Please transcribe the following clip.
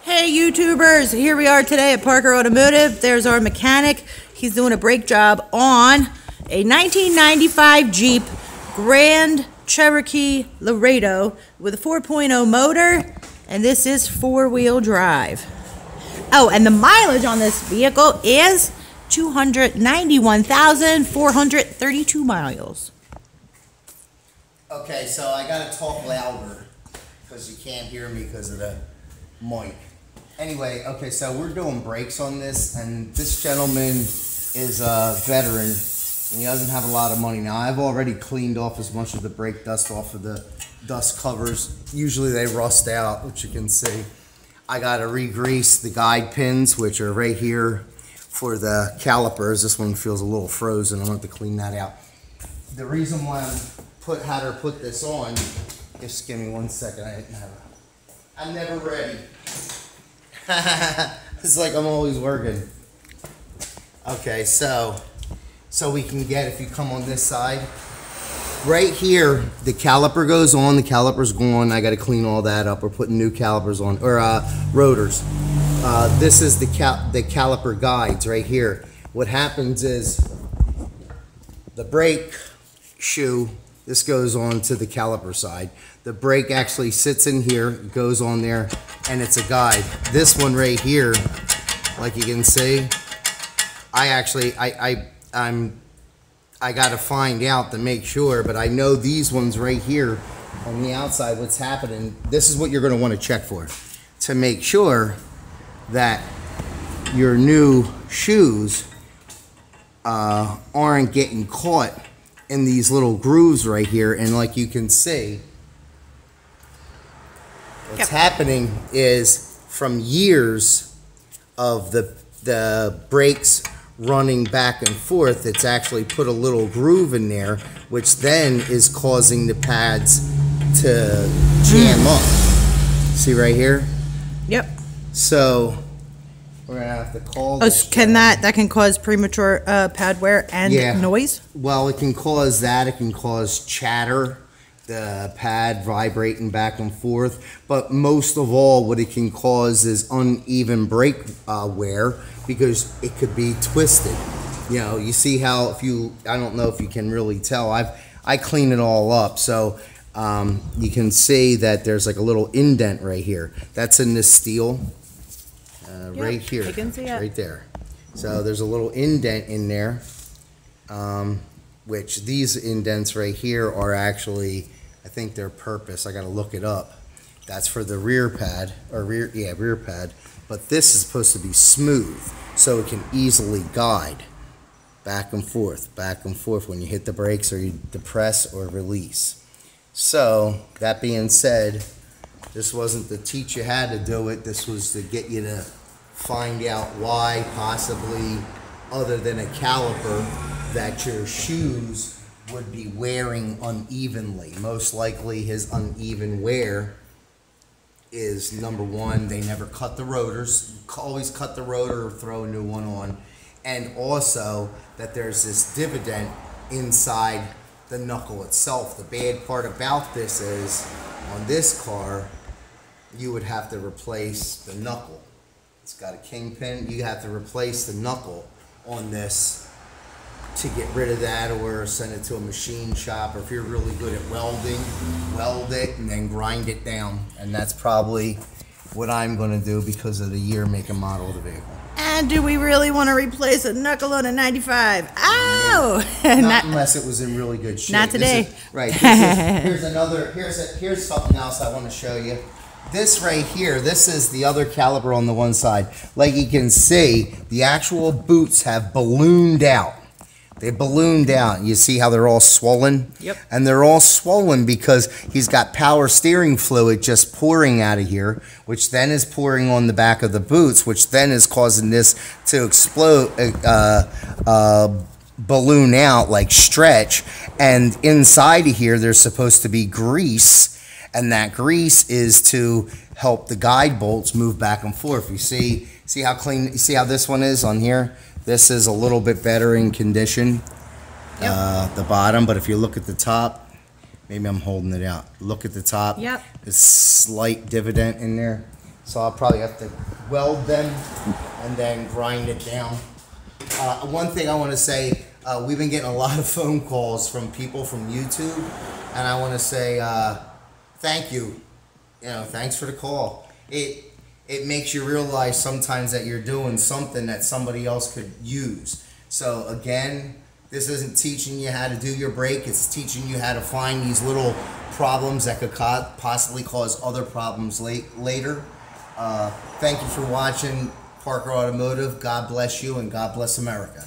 Hey YouTubers, here we are today at Parker Automotive. There's our mechanic. He's doing a brake job on a 1995 Jeep Grand Cherokee Laredo with a 4.0 motor, and this is four-wheel drive. Oh, and the mileage on this vehicle is 291,432 miles. Okay, so I gotta talk louder because you can't hear me because of the mic. Anyway, okay, so we're doing brakes on this, and this gentleman is a veteran, and he doesn't have a lot of money. Now, I've already cleaned off as much of the brake dust off of the dust covers. Usually they rust out, which you can see. I gotta re-grease the guide pins, which are right here for the calipers. This one feels a little frozen. I'm gonna have to clean that out. The reason why had her put this on, just give me 1 second, I'm never ready. It's like I'm always working. Okay, so we can get, if you come on this side, right here, the caliper goes on, the caliper's gone. I gotta clean all that up. We're putting new calipers on, or rotors. This is the caliper guides right here. What happens is the brake shoe, this goes on to the caliper side. The brake actually sits in here, goes on there, and it's a guide. This one right here, like you can see, I gotta find out to make sure, but I know these ones right here on the outside, what's happening, this is what you're gonna wanna check for, to make sure that your new shoes aren't getting caught in these little grooves right here. And like you can see, what's happening is from years of the brakes running back and forth, it's actually put a little groove in there, which then is causing the pads to jam up. See right here? Yep. So we're gonna have to call this. Can that can cause premature pad wear and noise? Well, it can cause that. It can cause chatter, the pad vibrating back and forth. But most of all, what it can cause is uneven brake wear, because it could be twisted. You know, you see how I don't know if you can really tell. I clean it all up, so you can see that there's like a little indent right here. That's in this steel. Right here, I can see it. Right there. So there's a little indent in there, which these indents right here are actually, I think they're purpose. I got to look it up. That's for the rear pad, or rear pad. But this is supposed to be smooth, so it can easily guide back and forth when you hit the brakes or you depress or release. So that being said, this wasn't to teach you how to do it. This was to get you to find out why, possibly, other than a caliper, that your shoes would be wearing unevenly. Most likely his uneven wear is, number one, they never cut the rotors. Always cut the rotor or throw a new one on. And also that there's this dividend inside the knuckle itself. The bad part about this is, on this car, you would have to replace the knuckle. It's got a kingpin. You have to replace the knuckle on this to get rid of that, or send it to a machine shop, or if you're really good at welding, weld it and then grind it down. And that's probably what I'm going to do because of the year, make, and model of the vehicle. And do we really want to replace a knuckle on a 95? Oh! Not unless it was in really good shape. Not today. Here's something else I want to show you. This right here, this is the other caliper on the one side. Like you can see, the actual boots have ballooned out. They ballooned out. You see how they're all swollen? Yep. And they're all swollen because he's got power steering fluid just pouring out of here, which then is pouring on the back of the boots, which then is causing this to explode, balloon out, like stretch. And inside of here, there's supposed to be grease. And that grease is to help the guide bolts move back and forth. You see how clean, you see how this one is on here? This is a little bit better in condition, the bottom, but if you look at the top, maybe I'm holding it out. Look at the top. Yep. This slight dividend in there. So I'll probably have to weld them and then grind it down. One thing I want to say, we've been getting a lot of phone calls from people from YouTube, and I want to say thank you. You know, thanks for the call. It makes you realize sometimes that you're doing something that somebody else could use. So again, this isn't teaching you how to do your brake, it's teaching you how to find these little problems that could possibly cause other problems later. Thank you for watching Parker Automotive. God bless you and God bless America.